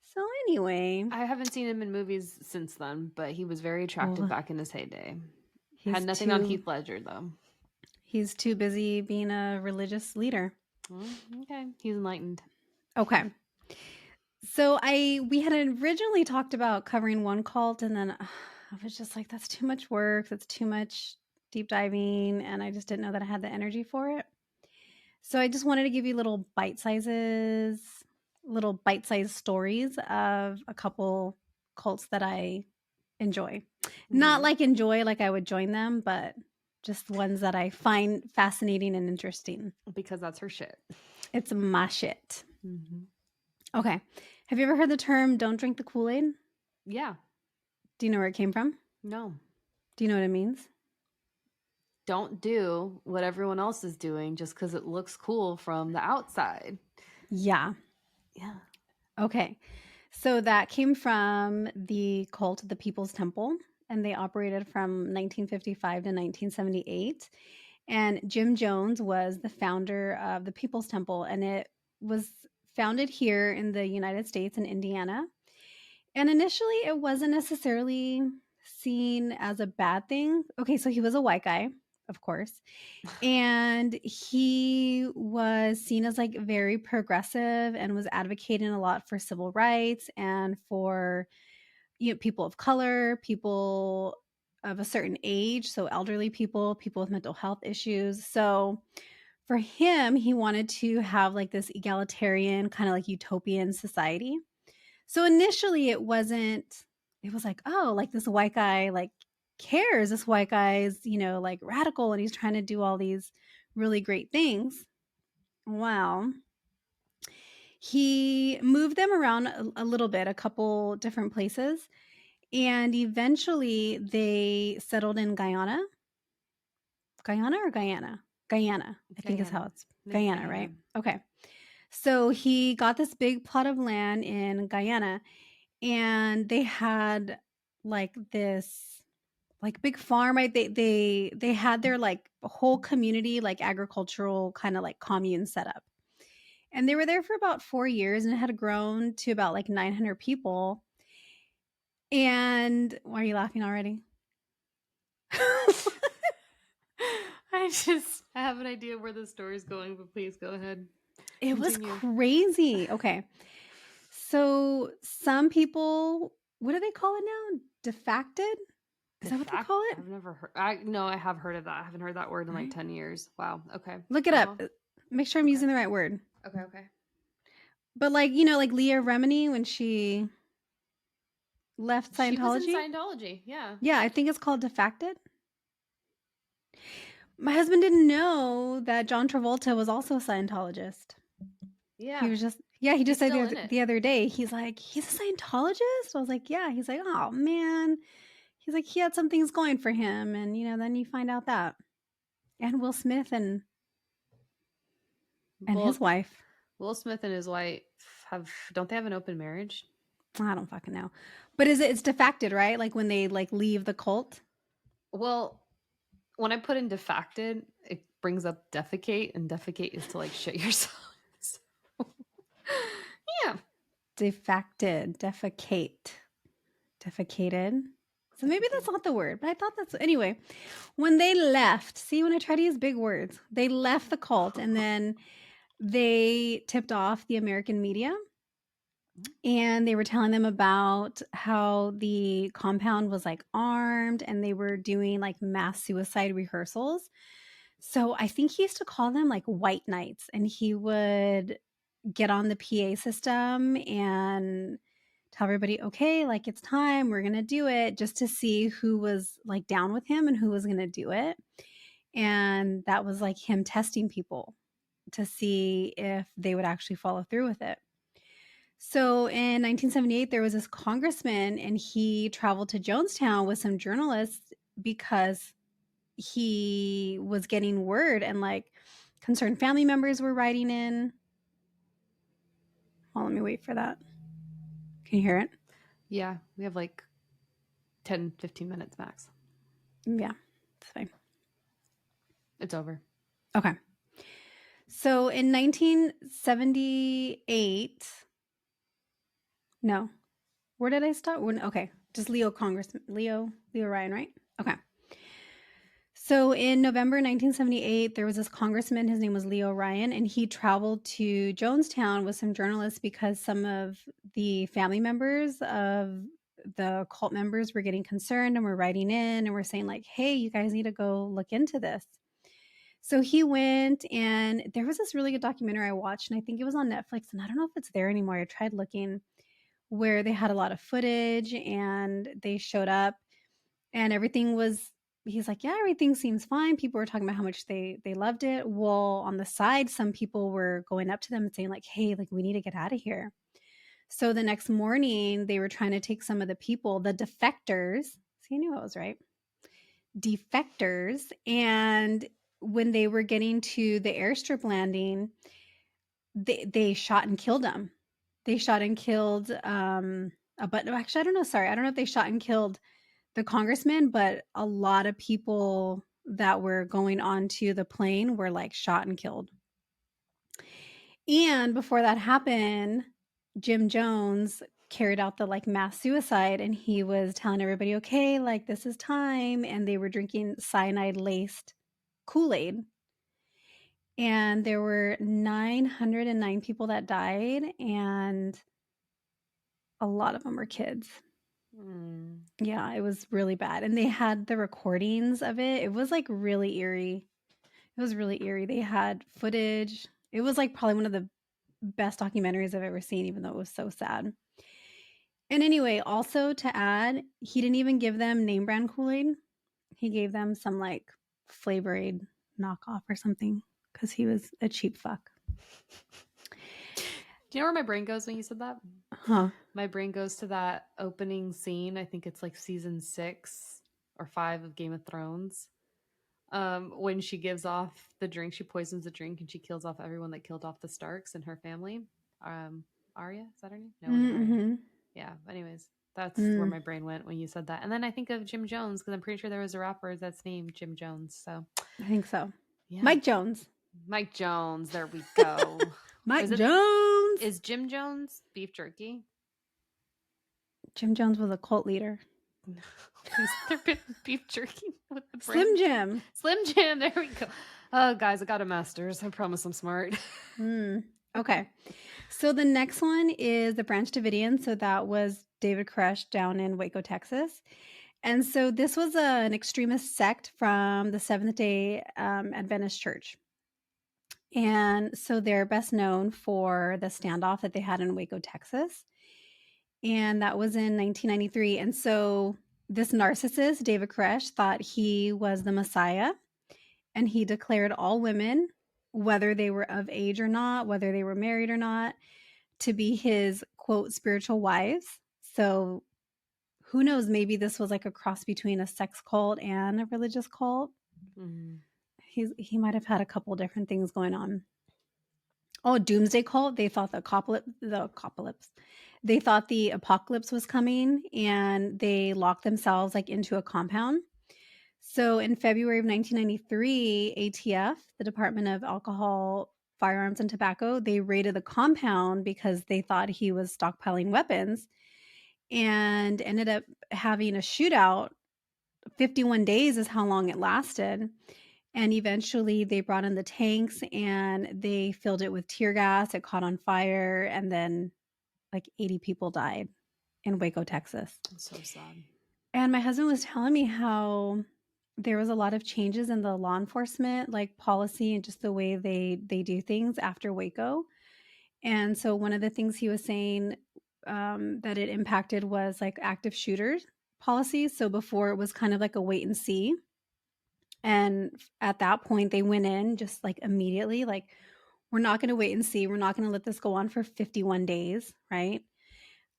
So anyway, I haven't seen him in movies since then, but he was very attractive back in his heyday. Had nothing on Heath Ledger, though. He's too busy being a religious leader. Okay, he's enlightened. Okay. So we had originally talked about covering one cult, and then I was just like, that's too much work. That's too much deep diving, and I just didn't know that I had the energy for it. So I just wanted to give you little bite-sized stories of a couple cults that I enjoy. Not like enjoy like I would join them, but just ones that I find fascinating and interesting. Because that's her shit. It's my shit. Mm-hmm. Okay. Have you ever heard the term "don't drink the Kool-Aid"? Yeah. Do you know where it came from? No. Do you know what it means? Don't do what everyone else is doing just because it looks cool from the outside. Yeah. Yeah. Okay. So that came from the cult of the People's Temple, and they operated from 1955 to 1978. And Jim Jones was the founder of the People's Temple, and it was founded here in the United States in Indiana. And initially, it wasn't necessarily seen as a bad thing. Okay, so he was a white guy, of course, and he was seen as like very progressive and was advocating a lot for civil rights and for people of color, people of a certain age, so elderly people with mental health issues. So for him, he wanted to have like this egalitarian kind of like utopian society. So initially it was like, oh, like this white guy like cares. This white guy is, like radical, and he's trying to do all these really great things. Well, he moved them around a little bit, a couple different places. And eventually they settled in Guyana. Guyana or Guyana? Guyana, I think is how it's Guyana, right? Okay. So he got this big plot of land in Guyana, and they had like this like big farm, right? They had their like whole community, like agricultural kind of like commune set up. And they were there for about 4 years, and it had grown to about like 900 people. And why are you laughing already? I have an idea where the story's going, but please go ahead. It was crazy. Okay. So some people, what do they call it now? Defacted? Is that what they call it? I've never heard. I have heard of that. I haven't heard that word in like 10 years. Wow. Okay. Look it up. Make sure I'm using the right word. Okay. But like, like Leah Remini when she left Scientology. She was in Scientology, yeah. Yeah, I think it's called defacted. My husband didn't know that John Travolta was also a Scientologist. Yeah. He was just, he just said the other day, he's like, he's a Scientologist? I was like, yeah. He's like, oh man. He's like, he had some things going for him. And, then you find out that. And Will Smith and his Well, wife. Will Smith and his wife don't they have an open marriage? I don't fucking know. But it's defected, right? Like when they like leave the cult. Well, when I put in defacted, it brings up defecate, and defecate is to like shit yourself. So, yeah. Defected, defecate, defecated. So maybe that's not the word, but I thought that's anyway. When they left, see, when I try to use big words, they left the cult and then they tipped off the American media and they were telling them about how the compound was like armed and they were doing like mass suicide rehearsals. So I think he used to call them like white knights and he would get on the PA system and tell everybody, okay, like it's time, we're going to do it, just to see who was like down with him and who was going to do it. And that was like him testing people to see if they would actually follow through with it. So in 1978, there was this congressman and he traveled to Jonestown with some journalists because he was getting word and like concerned family members were writing in. Well, let me wait for that. Can you hear it? Yeah, we have like 10, 15 minutes max. Yeah, it's fine. It's over. Okay. So in 1978, no, where did I start? Okay, just Leo Ryan, right? Okay. So in November 1978, there was this congressman, his name was Leo Ryan, and he traveled to Jonestown with some journalists because some of the family members of the cult members were getting concerned and were writing in and were saying like, hey, you guys need to go look into this. So he went and there was this really good documentary I watched and I think it was on Netflix and I don't know if it's there anymore. I tried looking where they had a lot of footage and they showed up and everything was he's like, yeah, everything seems fine. People were talking about how much they loved it. Well, on the side, some people were going up to them and saying like, hey, like we need to get out of here. So the next morning, they were trying to take some of the people, the defectors. See, I knew I was right. Defectors. And when they were getting to the airstrip landing, they shot and killed them. They shot and killed but actually I don't know, sorry. I don't know if they shot and killed the congressman, but a lot of people that were going onto the plane were like shot and killed. And before that happened, Jim Jones carried out the like mass suicide and he was telling everybody, okay, like this is time. And they were drinking cyanide laced Kool-Aid. And there were 909 people that died, and a lot of them were kids. Yeah, it was really bad. And they had the recordings of it. It was like really eerie. It was really eerie. They had footage. It was like probably one of the best documentaries I've ever seen, even though it was so sad. And anyway, also to add, he didn't even give them name brand Kool-Aid. He gave them some like Flavor Aid knockoff or something because he was a cheap fuck. Do you know where my brain goes when you said that? Huh. My brain goes to that opening scene. I think it's like season 6 or 5 of Game of Thrones. When she gives off the drink, she poisons the drink and she kills off everyone that killed off the Starks and her family. Arya, is that her name? No, wasn't Arya. Mm-hmm. Yeah. Anyways, that's where my brain went when you said that. And then I think of Jim Jones because I'm pretty sure there was a rapper that's named Jim Jones. So I think so. yeah, Mike Jones. Mike Jones. There we go. Mike Jones. Is Jim Jones beef jerky? Jim Jones was a cult leader. Has there been beef jerky with the Slim Jim? Slim Jim. There we go. Oh, guys, I got a master's. I promise I'm smart. Okay. So the next one is the Branch Davidians. So that was David Koresh down in Waco, Texas. And so this was an extremist sect from the Seventh-day Adventist Church. And so they're best known for the standoff that they had in Waco, Texas. And that was in 1993. And so this narcissist, David Koresh, thought he was the Messiah. And he declared all women, whether they were of age or not, whether they were married or not, to be his, quote, spiritual wives. So who knows, maybe this was like a cross between a sex cult and a religious cult. he might have had a couple different things going on. Oh, doomsday cult. They thought they thought the apocalypse was coming, and they locked themselves like into a compound. So in February of 1993, ATF, the Department of Alcohol, Firearms and Tobacco, they raided the compound because they thought he was stockpiling weapons, and ended up having a shootout. 51 days is how long it lasted. And eventually they brought in the tanks and they filled it with tear gas. It caught on fire, and then like 80 people died in Waco, Texas. That's so sad. And my husband was telling me how there was a lot of changes in the law enforcement like policy and just the way they do things after Waco. And so one of the things he was saying that it impacted was like active shooters policies. So before it was kind of like a wait and see. And at that point, they went in just like immediately, like, we're not going to wait and see. We're not going to let this go on for 51 days, right?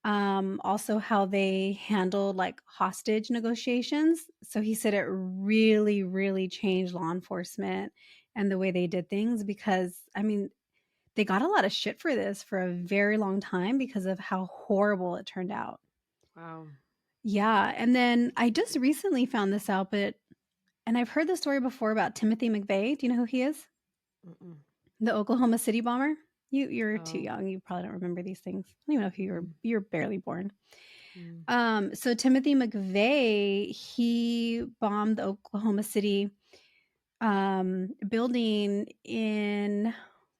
Also, how they handled like hostage negotiations. So he said it really, really changed law enforcement and the way they did things, because, I mean, they got a lot of shit for this for a very long time because of how horrible it turned out. Wow. Yeah. And then I just recently found this out, and I've heard the story before about Timothy McVeigh. Do you know who he is? Mm-mm. The Oklahoma City bomber? You're too Oh. young. You probably don't remember these things. I don't even know if you're barely born. Mm. So Timothy McVeigh, he bombed the Oklahoma City building in,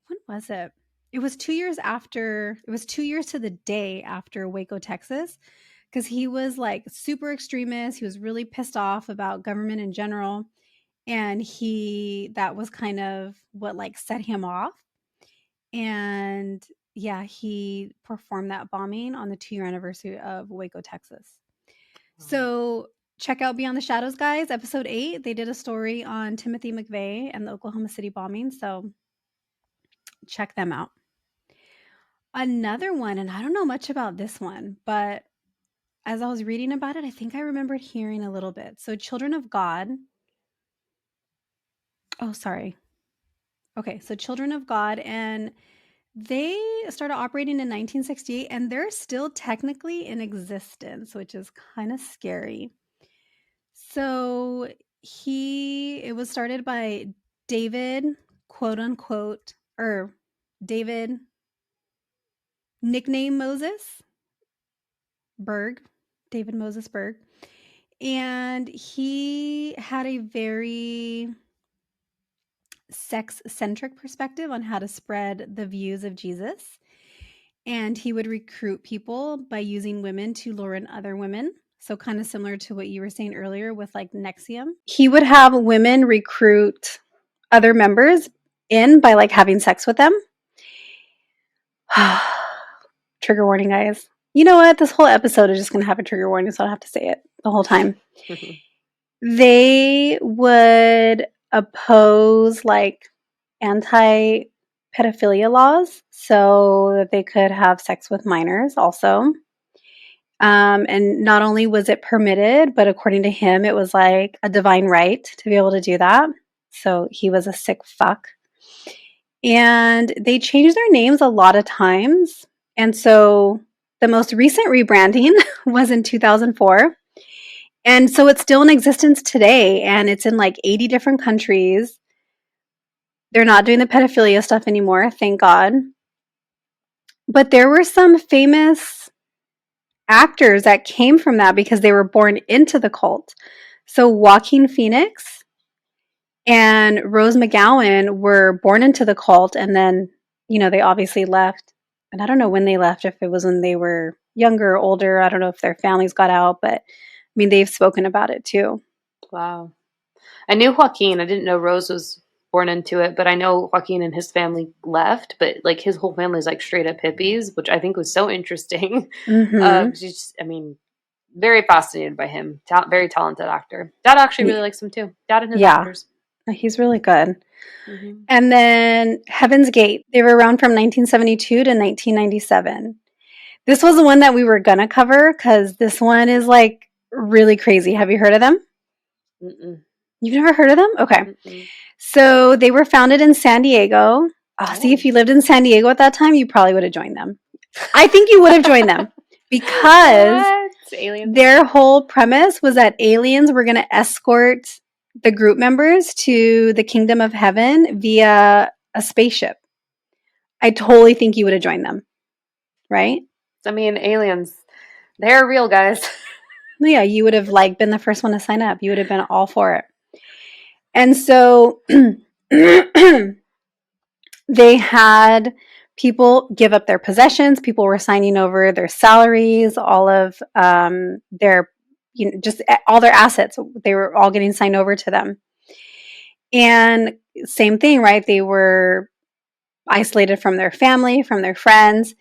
when was it? It was 2 years after. It was 2 years to the day after Waco, Texas, because he was like super extremist. He was really pissed off about government in general, and that was kind of what like set him off. And yeah, he performed that bombing on the 2-year anniversary of Waco, Texas. Wow. So check out Beyond the Shadows, guys, episode 8. They did a story on Timothy McVeigh and the Oklahoma City bombing, so check them out. Another one, and I don't know much about this one, but as I was reading about it, I think I remembered hearing a little bit. So Children of God. Oh, sorry. Okay, so Children of God, and they started operating in 1968, and they're still technically in existence, which is kind of scary. So it was started by David, quote unquote, or David, nickname Moses Berg, David Moses Berg. And he had a very sex centric perspective on how to spread the views of Jesus. And he would recruit people by using women to lure in other women. So, kind of similar to what you were saying earlier with like Nexium. He would have women recruit other members in by like having sex with them. Trigger warning, guys. You know what? This whole episode is just going to have a trigger warning, so I don't have to say it the whole time. They would oppose like anti pedophilia laws so that they could have sex with minors also. And not only was it permitted, but according to him, it was like a divine right to be able to do that. So he was a sick fuck. And they changed their names a lot of times. And so the most recent rebranding was in 2004. And so it's still in existence today, and it's in like 80 different countries. They're not doing the pedophilia stuff anymore, thank God. But there were some famous actors that came from that because they were born into the cult. So Joaquin Phoenix and Rose McGowan were born into the cult, and then, they obviously left. And I don't know when they left, if it was when they were younger or older. I don't know if their families got out, but I mean, they've spoken about it too. Wow. I knew Joaquin. I didn't know Rose was born into it, but I know Joaquin and his family left, but like his whole family is like straight up hippies, which I think was so interesting. Mm-hmm. I mean, very fascinated by him. Very talented actor. Dad actually really likes him too. Dad and his actors. He's really good. Mm-hmm. And then Heaven's Gate. They were around from 1972 to 1997. This was the one that we were going to cover because this one is like really crazy. Have you heard of them? Mm-mm. You've never heard of them? Okay. Mm-mm. So they were founded in San Diego. Oh, see, if Oh. you lived in San Diego at that time, you probably would have joined them. I think you would have joined them because What? Aliens? their whole premise was that aliens were going to escort the group members to the kingdom of heaven via a spaceship. I totally think you would have joined them, right? I mean, aliens. They're real, guys. Yeah, you would have like been the first one to sign up. You would have been all for it. And so they had people give up their possessions. People were signing over their salaries, all of their, just all their assets. They were all getting signed over to them. And same thing, right? They were isolated from their family, from their friends,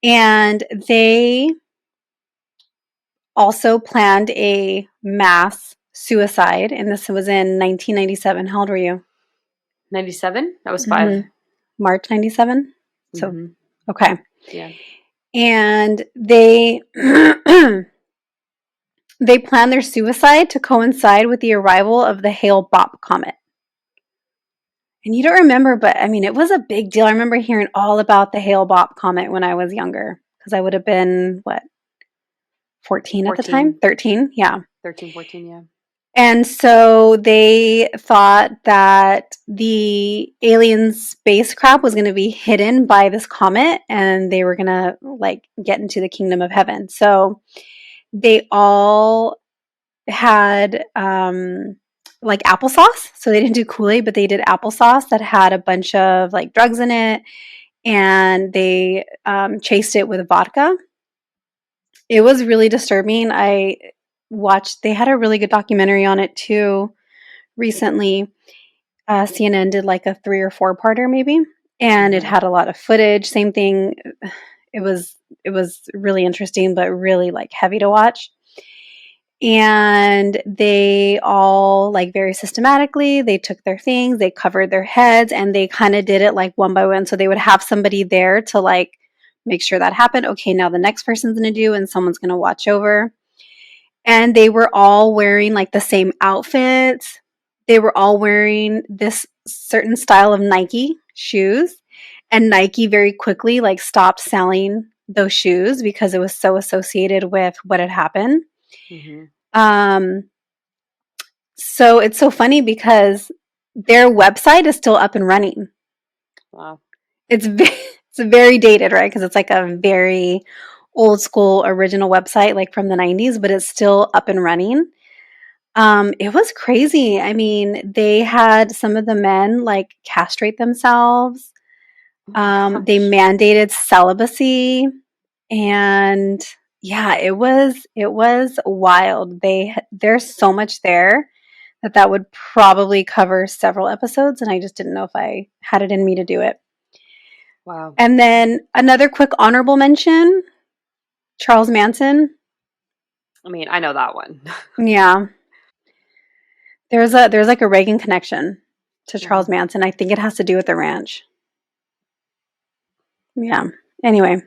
and they also planned a mass suicide. And this was in 1997. How old were you? 97? That was 5. March 97. So, Mm-hmm. okay. Yeah. And they they planned their suicide to coincide with the arrival of the Hale-Bopp comet. And you don't remember, but I mean, it was a big deal. I remember hearing all about the Hale-Bopp comet when I was younger because I would have been, what, 14 at the time? 14. 13? Yeah. 13, 14, yeah. And so they thought that the alien spacecraft was going to be hidden by this comet and they were going to like get into the kingdom of heaven. So they all had like applesauce. So they didn't do Kool-Aid, but they did applesauce that had a bunch of like drugs in it, and they chased it with vodka. It was really disturbing. I watched, they had a really good documentary on it too recently. CNN did like a 3 or 4 parter maybe, and it Mm-hmm. had a lot of footage. Same thing. It was really interesting, but really like heavy to watch. And they all like very systematically, they took their things, they covered their heads, and they kind of did it like one by one. So they would have somebody there to like make sure that happened. Okay, now the next person's going to do, and someone's going to watch over. And they were all wearing like the same outfits. They were all wearing this certain style of Nike shoes, and Nike very quickly like stopped selling those shoes because it was so associated with what had happened. Mm-hmm. Um, so it's so funny because their website is still up and running. Wow. It's very dated, right? Because it's like a very old school original website, like from the 90s, but it's still up and running. It was crazy. I mean, they had some of the men like castrate themselves. Oh my They gosh. mandated celibacy, and yeah, it was wild. There's so much there that would probably cover several episodes, and I just didn't know if I had it in me to do it. Wow. And then another quick honorable mention, Charles Manson. I mean, I know that one. Yeah. There's like a Reagan connection to Charles Wow. Manson. I think it has to do with the ranch. Yeah. Anyway,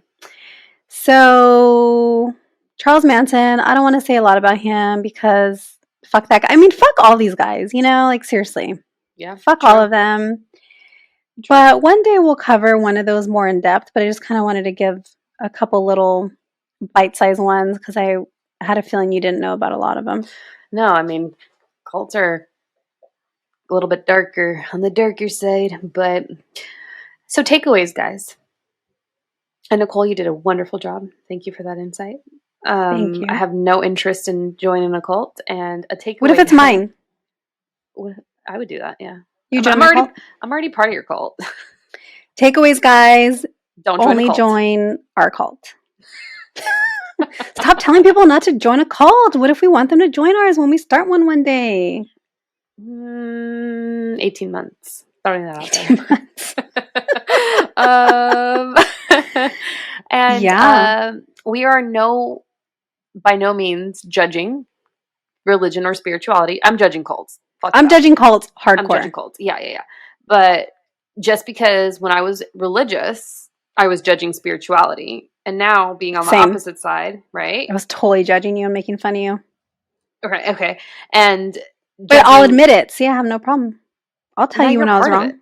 so Charles Manson, I don't want to say a lot about him because fuck that guy. I mean, fuck all these guys, like seriously. Yeah, Fuck all true. of them. True. But one day we'll cover one of those more in depth, but I just kind of wanted to give a couple little bite-sized ones because I had a feeling you didn't know about a lot of them. No, I mean, cults are a little bit darker on the darker side, but so takeaways, guys. And Nichole, you did a wonderful job. Thank you for that insight. Thank I you. have no interest in joining a cult, and a What if takeaway, it's guys. mine? I would do that. Yeah, You I'm, join I'm my already, cult? I'm already part of your cult. Takeaways, guys. Don't join the Only cult. join our cult. Stop telling people not to join a cult. What if we want them to join ours when we start one day? 18 months. Throwing that out 18 months. there. And Yeah. we are by no means judging religion or spirituality. I'm judging cults. Fuck I'm that. judging cults I'm judging hardcore. cults. Yeah, yeah, yeah. But just because when I was religious, I was judging spirituality. And now being on the Same. opposite side, right? I was totally judging you and making fun of you. Okay, okay. And But I'll judging admit it. See, I have no problem. I'll tell Now you you're when I was part of wrong. it.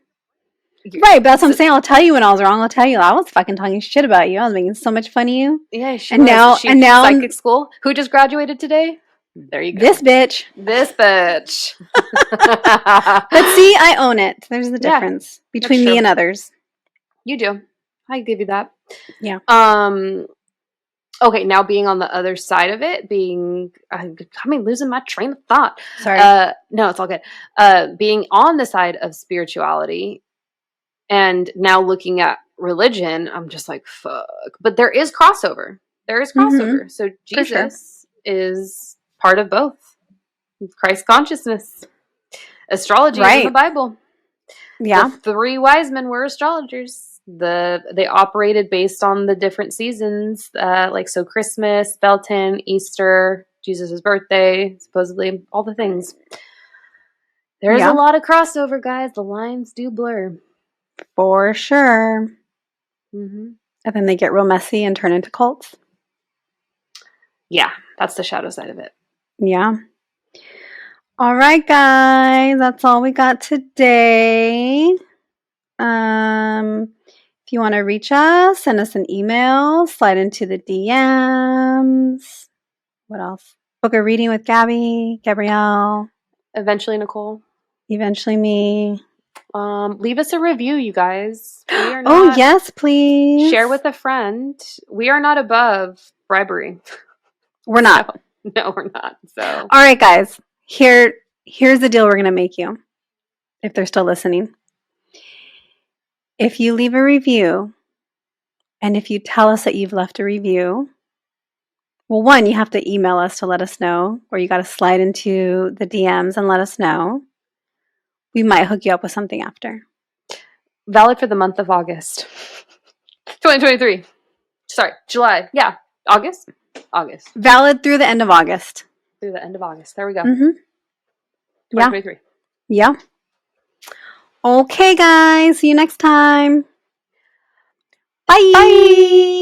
You're, Right, but that's what I'm so, saying. I'll tell you when I was wrong. I'll tell you I was fucking talking shit about you. I was making so much fun of you. yeah, she And was. now, She and now, psychic school. Who just graduated today? There you this go. bitch. This bitch. But see, I own it. There's the Yeah, difference that's between me true. and others. You do. I give you that. Yeah. Okay, now being on the other side of it, losing my train of thought. Sorry. No, it's all good. Being on the side of spirituality and now looking at religion, I'm just like, fuck. But there is crossover. There is Mm-hmm. crossover. So For sure. Jesus is part of both. Christ consciousness. Astrology is in the Right. Bible. The Yeah. 3 wise men were astrologers. They operated based on the different seasons, so Christmas, Beltane, Easter, Jesus' birthday, supposedly all the things. There is a Yeah. lot of crossover, guys. The lines do blur. For sure. Mm-hmm. And then they get real messy and turn into cults. Yeah, that's the shadow side of it. Yeah. All right, guys. That's all we got today. If you want to reach us, send us an email, slide into the DMs. What else? Book a reading with Gabby, Gabrielle, Eventually, Nichole. eventually me. Leave us a review, you guys. We are Oh, not. yes, please. Share with a friend. We are not above bribery. We're not. No, we're not. So, all right, guys. Here's the deal we're going to make you, if they're still listening. If you leave a review, and if you tell us that you've left a review, well, one, you have to email us to let us know, or you got to slide into the DMs and let us know. We might hook you up with something after. valid for the month of August. 2023. Sorry, July. Yeah, August. Valid through the end of August. Through the end of August. There we go. Mm-hmm. 2023. Yeah. Okay, guys. See you next time. Bye. Bye.